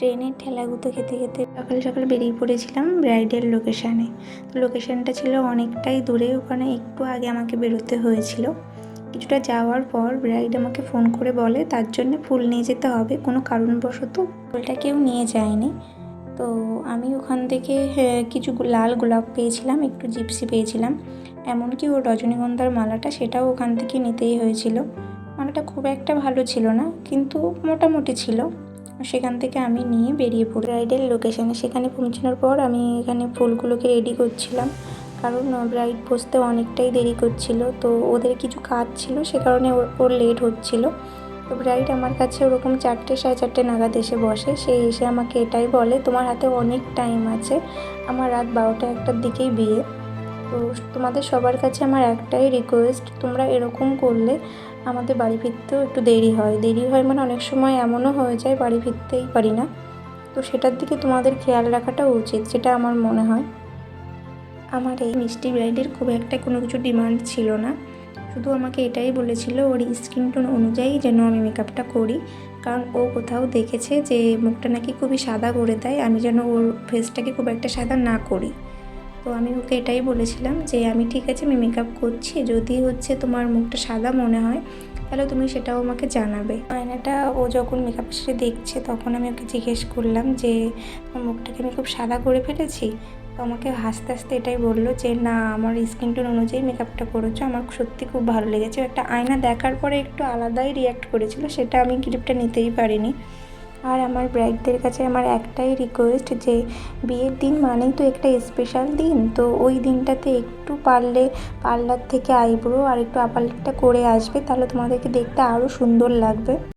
ট্রেনের ঠেলাগুতো খেতে খেতে সকাল সকাল বেরিয়ে পড়েছিলাম ব্রাইডাল লোকেশানে। তো লোকেশানটা ছিল অনেকটাই দূরে, ওখানে একটু আগে আমাকে বেরোতে হয়েছিল। কিছুটা যাওয়ার পর ব্রাইড আমাকে ফোন করে বলে তার জন্য ফুল নিয়ে যেতে হবে, কোনো কারণবশত ফুলটা কেউ নিয়ে যায়নি। তো আমি ওখান থেকে কিছু লাল গোলাপ পেয়েছিলাম, একটু জিপসি পেয়েছিলাম, এমনকি ও রজনীগন্ধার মালাটা সেটাও ওখান থেকে নিতেই হয়েছিল। মালাটা খুব একটা ভালো ছিল না, কিন্তু মোটামুটি ছিল। সেখান থেকে আমি নিয়ে বেরিয়ে পড়ি ব্রাইডাল লোকেশানে। সেখানে পৌঁছানোর পর আমি এখানে ফুলগুলোকে রেডি করছিলাম, কারণ ব্রাইড বসতে অনেকটাই দেরি করছিল। তো ওদের কিছু কাজ ছিল, সে কারণে ওর লেট হচ্ছিল। তো ব্রাইড আমার কাছে ওরকম 4টে 4:30 নাগাদ এসে বসে। সে এসে আমাকে এটাই বলে, তোমার হাতে অনেক টাইম আছে, আমার রাত 12টা 1টার দিকেই বিয়ে। তো তোমাদের সবার কাছে আমার একটাই রিকোয়েস্ট, তোমরা এরকম করলে আমাদের বাড়ি ফিরতেও একটু দেরি হয় মানে অনেক সময় এমনও হয়ে যায় বাড়ি ফিরতেই পারি না। তো সেটার দিকে তোমাদের খেয়াল রাখাটা উচিত, যেটা আমার মনে হয়। আমার এই মিষ্টি ব্রাইডের খুব একটা কোনো কিছু ডিমান্ড ছিল না, শুধু আমাকে এটাই বলেছিল ওর স্কিন টোন অনুযায়ী যেন আমি মেকআপটা করি, কারণ ও কোথাও দেখেছে যে মুখটা নাকি খুবই সাদা করে দেয়, আমি যেন ওর ফেসটাকে খুব একটা সাদা না করি। তো আমি ওকে এটাই বলেছিলাম যে আমি ঠিক আছে, আমি মেকআপ করছি, যদি তোমার মুখটা সাদা মনে হয় তাহলে তুমি সেটাও আমাকে জানাবে। আয়নাটা ও যখন মেকআপ শেষে দেখছে তখন আমি ওকে জিজ্ঞেস করলাম যে তোমার মুখটাকে আমি খুব সাদা করে ফেলেছি। তো আমাকে হাসতে হাসতে এটাই বললো যে না, আমার স্কিন টোন অনুযায়ী মেকআপটা করেছো, আমার সত্যি খুব ভালো লেগেছে। একটা আয়না দেখার পরে একটু আলাদাই রিয়্যাক্ট করেছিল, সেটা আমি ক্লিপটা নিতেই পারিনি। আর আমার ব্রাইডদের কাছে আমার একটাই রিকোয়েস্ট যে বিয়ের দিন মানেই তো একটা স্পেশাল দিন, তো ওই দিনটাতে একটু পারলে পার্লার থেকে আইব্রো আর একটু আপার লিপটা করে আসবে, তাহলে তোমাদেরকে দেখতে আরও সুন্দর লাগবে।